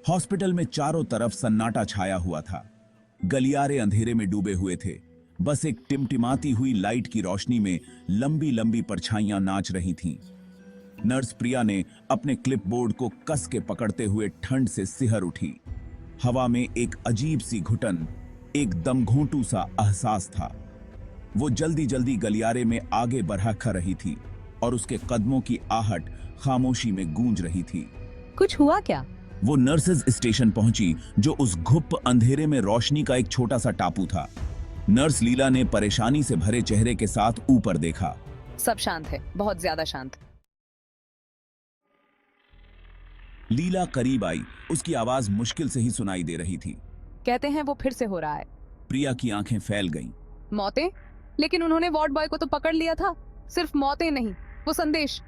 Hospital में चारों तरफ सन्नाटा छाया हुआ था। गलियारे अंधेरे में डूबे हुए थे। बस एक टिमटिमाती हुई लाइट की रोशनी में लंबी लंबी परछाइयां नाच रही थीं। नर्स प्रिया ने अपने क्लिपबोर्ड को कस के पकड़ते हुए ठंड से सिहर उठी। हवा में एक अजीब सी घुटन, एक दमघोंटू सा एहसास था। वो जल्दी जल्दी गलियारे में आगे बढ़ा कर रही थी और उसके कदमों की आहट खामोशी में गूंज रही थी। कुछ हुआ क्या? वो नर्सेज स्टेशन पहुंची, जो उस घुप अंधेरे में रोशनी का एक छोटा सा टापू था। नर्स लीला ने परेशानी से भरे चेहरे के साथ ऊपर देखा। सब शांत है, बहुत ज्यादा शांत। लीला करीब आई। उसकी आवाज मुश्किल से ही सुनाई दे रही थी। कहते हैं वो फिर से हो रहा है। प्रिया की आंखें फैल गईं। मौतें? लेकिन उन्होंने वार्ड बॉय को तो पकड़ लिया था। सिर्फ मौतें नहीं, वो संदेश,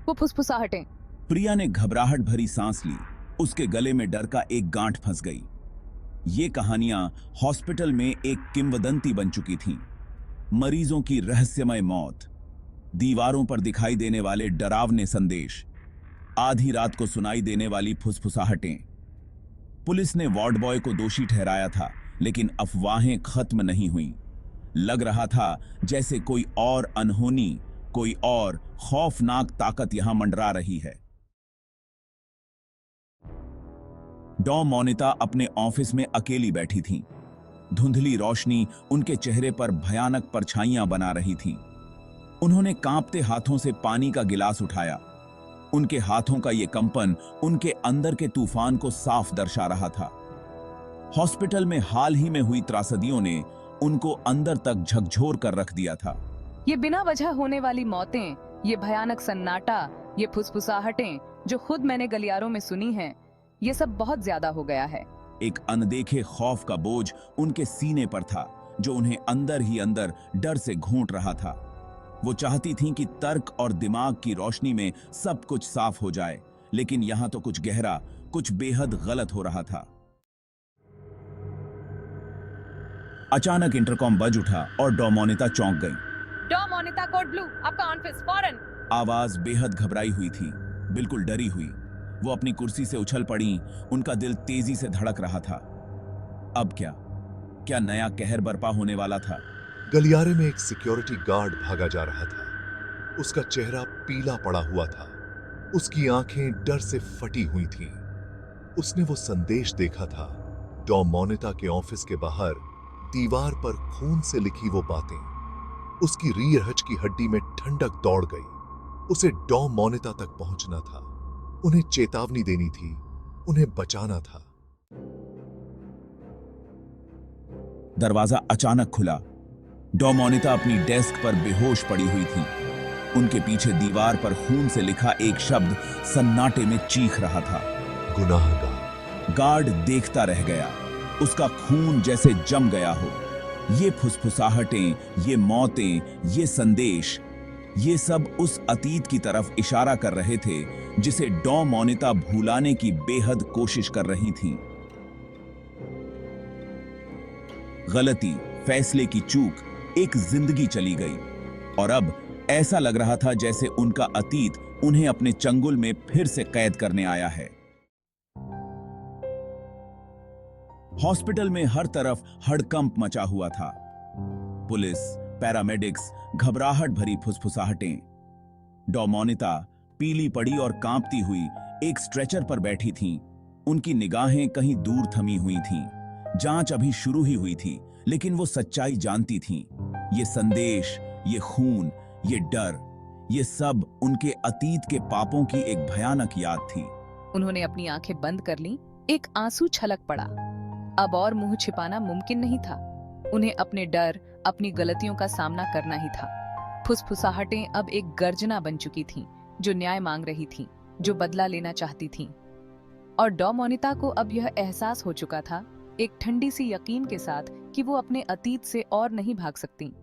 वो फुसफुसाहटें। प्रिया ने घबराहट भरी सांस ली। उसके गले में डर का एक गांठ फंस गई। ये कहानियां हॉस्पिटल में एक किंवदंती बन चुकी थीं। मरीजों की रहस्यमय मौत, दीवारों पर दिखाई देने वाले डरावने संदेश, आधी रात को सुनाई देने वाली फुसफुसाहटें। पुलिस ने वार्ड बॉय को दोषी ठहराया था, लेकिन अफवाहें खत्म नहीं हुईं। लग रहा था जैसे कोई और अनहोनी, कोई और खौफनाक ताकत यहां मंडरा रही है। डॉ मोनिता अपने ऑफिस में अकेली बैठी थीं। धुंधली रोशनी उनके चेहरे पर भयानक परछाइयां बना रही थी। उन्होंने कांपते हाथों से पानी का गिलास उठाया। उनके हाथों का यह कंपन उनके अंदर के तूफान को साफ दर्शा रहा था। हॉस्पिटल में हाल ही में हुई त्रासदियों ने उनको अंदर तक झकझोर कर रख दिया था। ये बिना वजह होने वाली मौतें, ये भयानक सन्नाटा, ये फुसफुसाहटें जो खुद मैंने गलियारों में सुनी हैं, ये सब बहुत ज्यादा हो गया है। एक अनदेखे खौफ का बोझ उनके सीने पर था, जो उन्हें अंदर ही अंदर डर से घोंट रहा था। वो चाहती थीं कि तर्क और दिमाग की रोशनी में सब कुछ साफ हो जाए, लेकिन यहां तो कुछ गहरा, कुछ बेहद गलत हो रहा था। अचानक इंटरकॉम बज उठा और डॉ मोनिता चौंक गई। डॉ मोनिता, कोड ब्लू, आपका ऑफिस फौरन। आवाज बेहद घबराई हुई थी, बिल्कुल डरी हुई। वो अपनी कुर्सी से उछल पड़ी। उनका दिल तेजी से धड़क रहा था। अब क्या? क्या नया कहर बरपा होने वाला था? गलियारे में एक सिक्योरिटी गार्ड भागा जा रहा था। उसका चेहरा पीला पड़ा हुआ था। उसकी आंखें डर से फटी हुई थीं। उसने वो संदेश देखा था, डॉ मोनिता के ऑफिस के बाहर दीवार पर खून से लिखी वो बातें। उसकी रीढ़ हड्डी की हड्डी में ठंडक दौड़ गई। उसे डॉ मोनिता तक पहुंचना था। उन्हें चेतावनी देनी थी, उन्हें बचाना था। दरवाजा अचानक खुला। डॉ मोनिता अपनी डेस्क पर बेहोश पड़ी हुई थी। उनके पीछे दीवार पर खून से लिखा एक शब्द सन्नाटे में चीख रहा था, गुनाहगार। गार्ड देखता रह गया। उसका खून जैसे जम गया हो। ये फुसफुसाहटें, ये मौतें, ये संदेश, ये सब उस अतीत की तरफ इशारा कर रहे थे जिसे डॉ मोनिता भुलाने की बेहद कोशिश कर रही थीं। गलती, फैसले की चूक, एक जिंदगी चली गई और अब ऐसा लग रहा था जैसे उनका अतीत उन्हें अपने चंगुल में फिर से कैद करने आया है। हॉस्पिटल में हर तरफ हड़कंप मचा हुआ था। पुलिस, पैरामेडिक्स, घबराहट भरी फुसफुसाहटें। डॉ मोनिता पीली पड़ी और कांपती हुई एक स्ट्रेचर पर बैठी थीं। उनकी निगाहें कहीं दूर थमी हुई थीं। जांच अभी शुरू ही हुई थी, लेकिन वो सच्चाई जानती थीं। ये संदेश, ये खून, ये डर, ये सब उनके अतीत के पापों की एक भयानक याद थी। उन्होंने अपनी आंखें बंद कर लीं। एक आंसू छलक पड़ा। अब और मुंह छिपाना मुमकिन नहीं था। उन्हें अपने डर, अपनी गलतियों का सामना करना ही था। फुसफुसाहटें अब एक गर्जना बन चुकी थीं, जो न्याय मांग रही थीं, जो बदला लेना चाहती थीं। और डॉ मोनिता को अब यह एहसास हो चुका था, एक ठंडी सी यकीन के साथ, कि वो अपने अतीत से और नहीं भाग सकती।